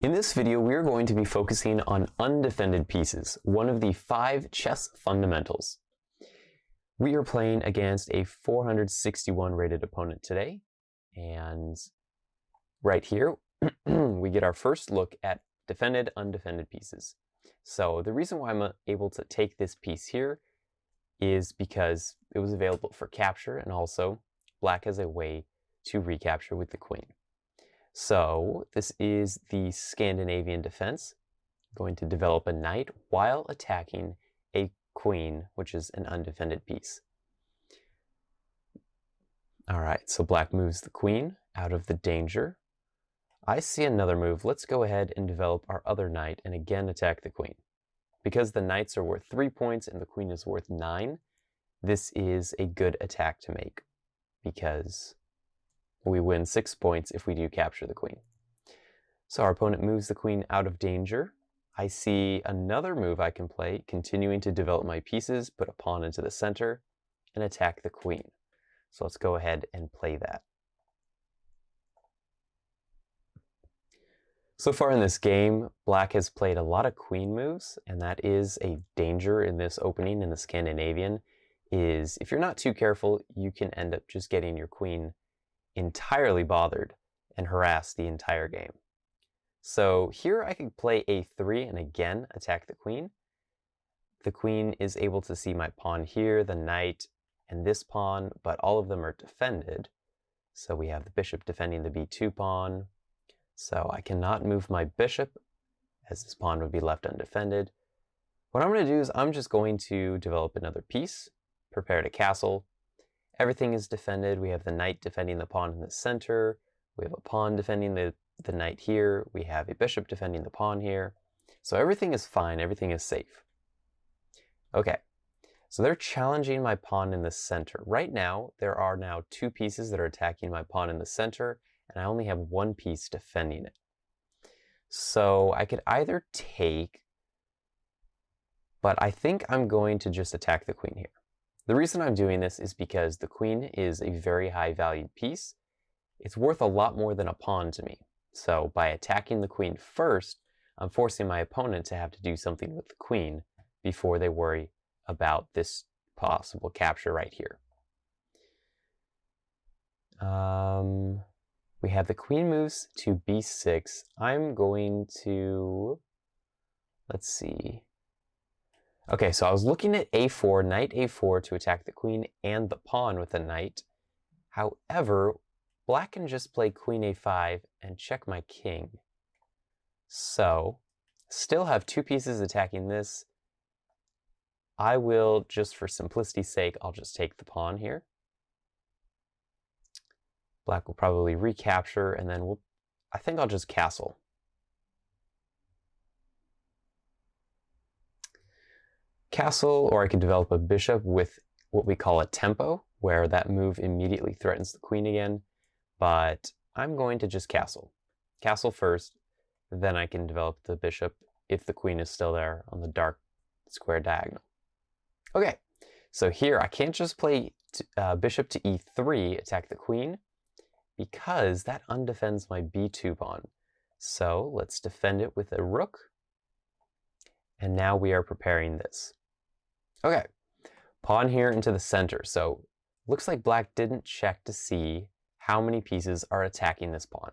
In this video, we are going to be focusing on undefended pieces, one of the 5 chess fundamentals. We are playing against a 461 rated opponent today, and right here, we get our first look at defended, undefended pieces. So the reason why I'm able to take this piece here is because it was available for capture, and also black has a way to recapture with the queen. So this is the Scandinavian defense, going to develop a knight while attacking a queen, which is an undefended piece. All right, so black moves the queen out of the danger. I see another move. Let's go ahead and develop our other knight and again attack the queen. Because the knights are worth 3 points and the queen is worth 9, this is a good attack to make because we win 6 points if we do capture the queen. So our opponent moves the queen out of danger. I see another move I can play, continuing to develop my pieces, put a pawn into the center, and attack the queen. So let's go ahead and play that. So far in this game, black has played a lot of queen moves, and that is a danger in this opening in the Scandinavian, is if you're not too careful, you can end up just getting your queen entirely bothered and harass the entire game. So here I could play a3 and again attack the queen. The queen is able to see my pawn here, the knight, and this pawn, but all of them are defended. So we have the bishop defending the b2 pawn. So I cannot move my bishop as this pawn would be left undefended. What I'm going to do is I'm just going to develop another piece, prepare to castle. Everything is defended. We have the knight defending the pawn in the center. We have a pawn defending the knight here. We have a bishop defending the pawn here. So everything is fine. Everything is safe. Okay, so they're challenging my pawn in the center. Right now, there are now 2 pieces that are attacking my pawn in the center, and I only have 1 piece defending it. So I could either take, but I think I'm going to just attack the queen here. The reason I'm doing this is because the queen is a very high valued piece. It's worth a lot more than a pawn to me. So by attacking the queen first, I'm forcing my opponent to have to do something with the queen before they worry about this possible capture right here. We have the queen moves to b6. I'm going to, let's see. Okay, so I was looking at a4, knight a4 to attack the queen and the pawn with a knight. However, black can just play queen a5 and check my king. So, still have 2 pieces attacking this. I will, just for simplicity's sake, I'll just take the pawn here. Black will probably recapture, and then I think I'll just castle. Castle, or I could develop a bishop with what we call a tempo, where that move immediately threatens the queen again, but I'm going to just castle. Castle first, then I can develop the bishop if the queen is still there on the dark square diagonal. Okay, so here I can't just play bishop to e3, attack the queen, because that undefends my b2 pawn. So let's defend it with a rook, and now we are preparing this. Okay, pawn here into the center. So looks like black didn't check to see how many pieces are attacking this pawn.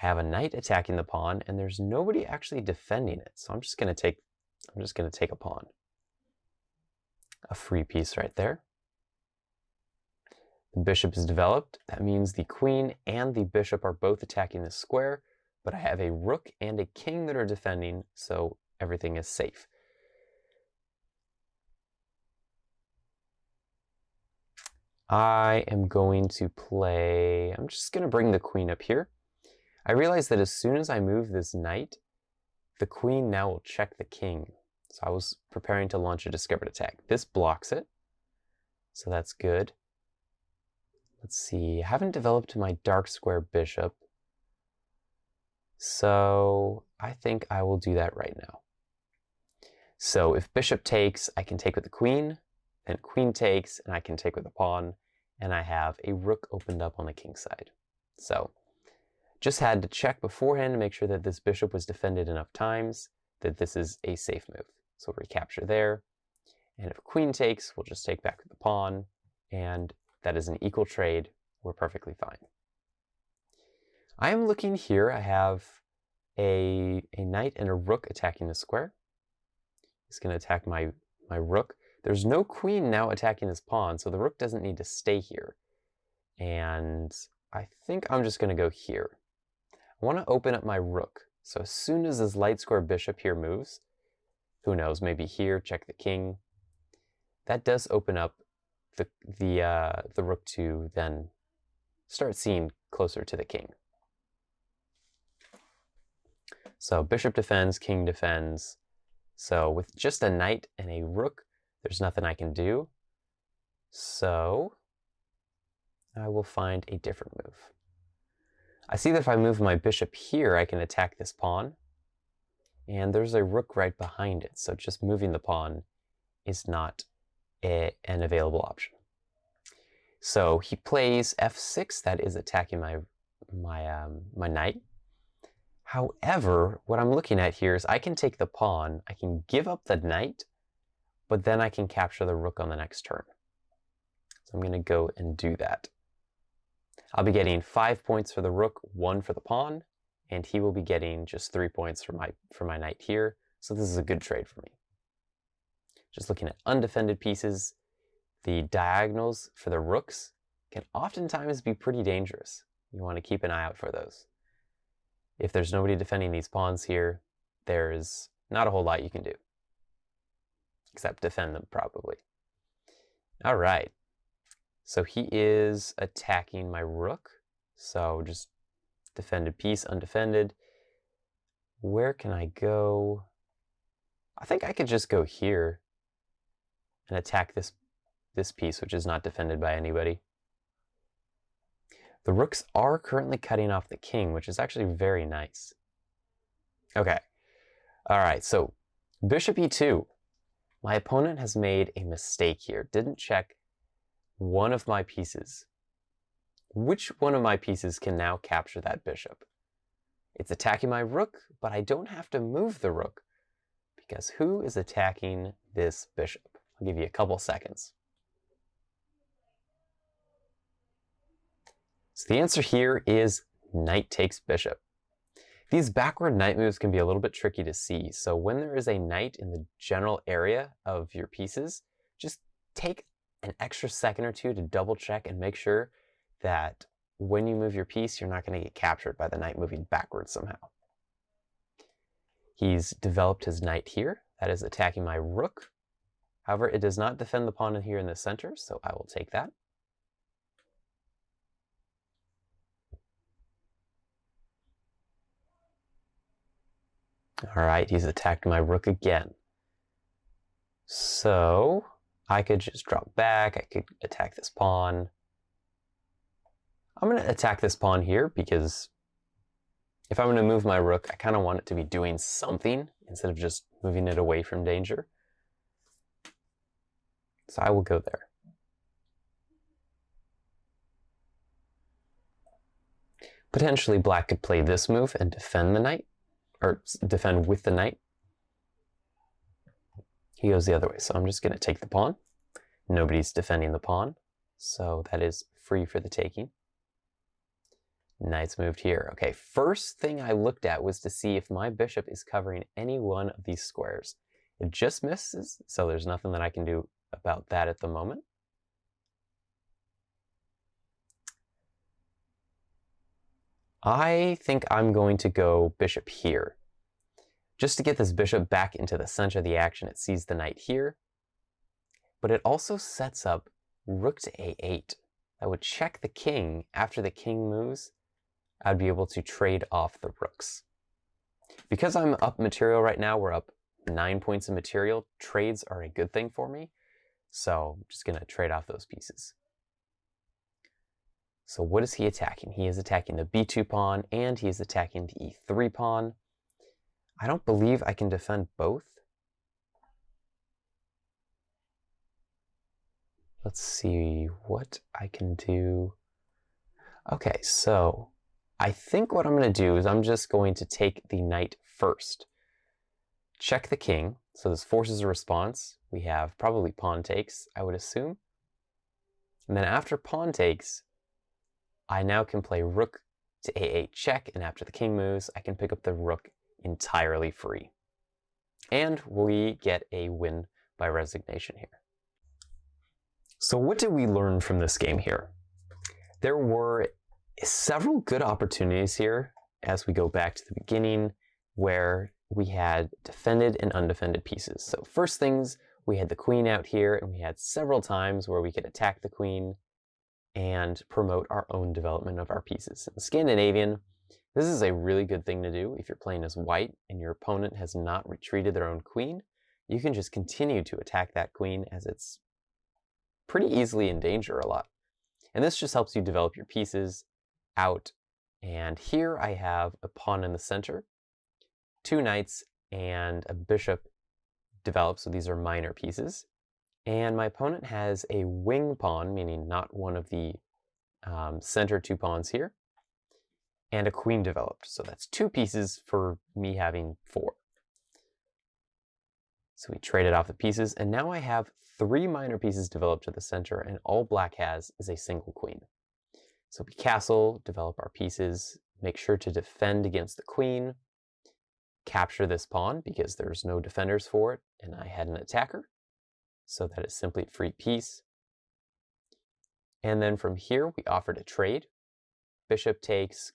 I have a knight attacking the pawn, and there's nobody actually defending it. So I'm just going to take a pawn. A free piece right there. The bishop is developed. That means the queen and the bishop are both attacking the square, but I have a rook and a king that are defending, so everything is safe. I am going to play, I'm just going to bring the queen up here. I realize that as soon as I move this knight, the queen now will check the king. So I was preparing to launch a discovered attack. This blocks it, so that's good. Let's see, I haven't developed my dark square bishop, so I think I will do that right now. So if bishop takes, I can take with the queen, then queen takes, and I can take with a pawn, and I have a rook opened up on the king side. So Just had to check beforehand to make sure that this bishop was defended enough times that this is a safe move. So recapture there. And if queen takes, we'll just take back the pawn, and that is an equal trade. We're perfectly fine. I am looking here. I have a knight and a rook attacking the square. He's going to attack my rook. There's no queen now attacking this pawn, so the rook doesn't need to stay here. And I think I'm just going to go here. I want to open up my rook. So as soon as this light square bishop here moves, who knows, maybe here, check the king. That does open up the rook to then start seeing closer to the king. So bishop defends, king defends. So with just a knight and a rook, there's nothing I can do. So I will find a different move. I see that if I move my bishop here, I can attack this pawn. And there's a rook right behind it. So just moving the pawn is not an available option. So he plays f6. That is attacking my knight. However, what I'm looking at here is I can take the pawn, I can give up the knight, but then I can capture the rook on the next turn. So I'm going to go and do that. I'll be getting 5 points for the rook, 1 for the pawn, and he will be getting just 3 points for my knight here. So this is a good trade for me. Just looking at undefended pieces, the diagonals for the rooks can oftentimes be pretty dangerous. You want to keep an eye out for those. If there's nobody defending these pawns here, there's not a whole lot you can do. Except defend them, probably. All right. So he is attacking my rook. So just defended piece, undefended. Where can I go? I think I could just go here and attack this piece, which is not defended by anybody. The rooks are currently cutting off the king, which is actually very nice. Okay. All right, so bishop e2. My opponent has made a mistake here. Didn't check one of my pieces. Which one of my pieces can now capture that bishop? It's attacking my rook, but I don't have to move the rook because who is attacking this bishop? I'll give you a couple seconds. So the answer here is knight takes bishop. These backward knight moves can be a little bit tricky to see, so when there is a knight in the general area of your pieces, just take an extra second or two to double check and make sure that when you move your piece, you're not going to get captured by the knight moving backwards somehow. He's developed his knight here. That is attacking my rook. However, it does not defend the pawn here in the center, so I will take that. All right, he's attacked my rook again. So I could just drop back. I could attack this pawn. I'm going to attack this pawn here because if I'm going to move my rook, I kind of want it to be doing something instead of just moving it away from danger. So I will go there. Potentially black could play this move and defend the knight, or defend with the knight. He goes the other way, so I'm just going to take the pawn. Nobody's defending the pawn, so that is free for the taking. Knight's moved here. Okay, first thing I looked at was to see if my bishop is covering any one of these squares. It just misses, so there's nothing that I can do about that at the moment. I think I'm going to go bishop here. Just to get this bishop back into the center of the action, it sees the knight here. But it also sets up rook to a8. That would check the king. After the king moves, I'd be able to trade off the rooks. Because I'm up material right now, we're up 9 points of material. Trades are a good thing for me. So I'm just going to trade off those pieces. So what is he attacking? He is attacking the b2 pawn, and he is attacking the e3 pawn. I don't believe I can defend both. Let's see what I can do. Okay, so I think what I'm going to do is I'm just going to take the knight first. Check the king, so this forces a response. We have probably pawn takes, I would assume. And then after pawn takes, I now can play rook to a8 check, and after the king moves, I can pick up the rook entirely free. And we get a win by resignation here. So what did we learn from this game here? There were several good opportunities here as we go back to the beginning where we had defended and undefended pieces. So first things, we had the queen out here, and we had several times where we could attack the queen and promote our own development of our pieces. In Scandinavian, this is a really good thing to do if you're playing as white and your opponent has not retreated their own queen. You can just continue to attack that queen as it's pretty easily in danger a lot. And this just helps you develop your pieces out. And here I have a pawn in the center, 2 knights, and a bishop developed, so these are minor pieces. And my opponent has a wing pawn, meaning not one of the center 2 pawns here, and a queen developed. So that's 2 pieces for me having 4. So we traded off the pieces, and now I have 3 minor pieces developed to the center, and all black has is a single queen. So we castle, develop our pieces, make sure to defend against the queen, capture this pawn because there's no defenders for it, and I had an attacker. So that is simply a free piece. And then from here, we offered a trade. Bishop takes,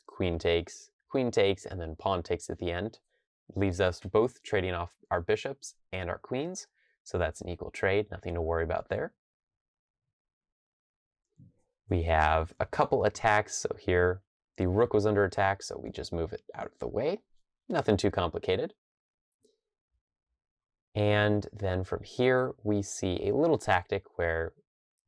queen takes, and then pawn takes at the end. Leaves us both trading off our bishops and our queens. So that's an equal trade, nothing to worry about there. We have a couple attacks. So here, the rook was under attack, so we just move it out of the way. Nothing too complicated. And then from here, we see a little tactic where,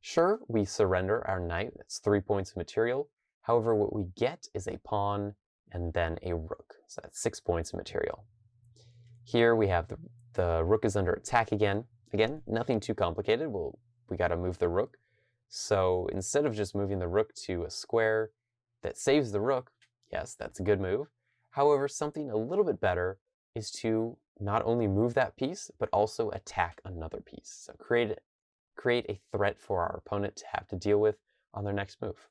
sure, we surrender our knight. That's 3 points of material. However, what we get is a pawn and then a rook. So that's 6 points of material. Here we have the rook is under attack again. Again, nothing too complicated. We got to move the rook. So instead of just moving the rook to a square that saves the rook, yes, that's a good move. However, something a little bit better is to not only move that piece, but also attack another piece. So create a threat for our opponent to have to deal with on their next move.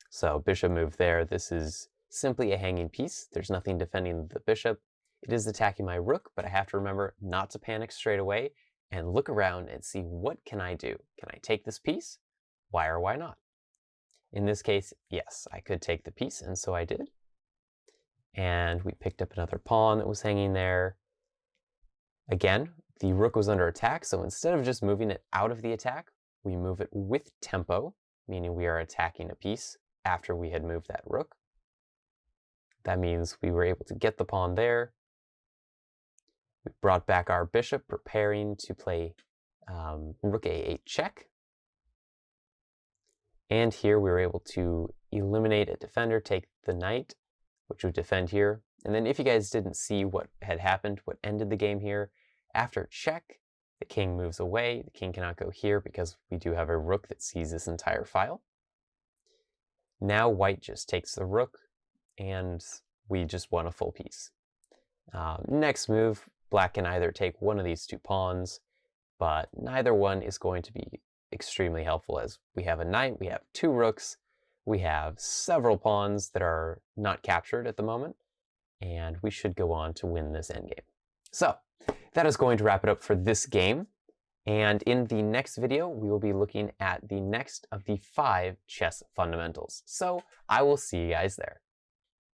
So bishop move there. This is simply a hanging piece. There's nothing defending the bishop. It is attacking my rook, but I have to remember not to panic straight away and look around and see what can I do. Can I take this piece? Why or why not? In this case, yes, I could take the piece, and so I did. And we picked up another pawn that was hanging there. Again, the rook was under attack, so instead of just moving it out of the attack, we move it with tempo, meaning we are attacking a piece after we had moved that rook. That means we were able to get the pawn there. We brought back our bishop, preparing to play rook a8 check. And here we were able to eliminate a defender, take the knight, which would defend here. And then if you guys didn't see what had happened, what ended the game here, after check, the king moves away. The king cannot go here because we do have a rook that sees this entire file. Now white just takes the rook, and we just won a full piece. Next move, black can either take one of these 2 pawns, but neither one is going to be extremely helpful as we have a knight, we have 2 rooks, we have several pawns that are not captured at the moment, and we should go on to win this endgame. So that is going to wrap it up for this game. And in the next video, we will be looking at the next of the 5 chess fundamentals. So I will see you guys there.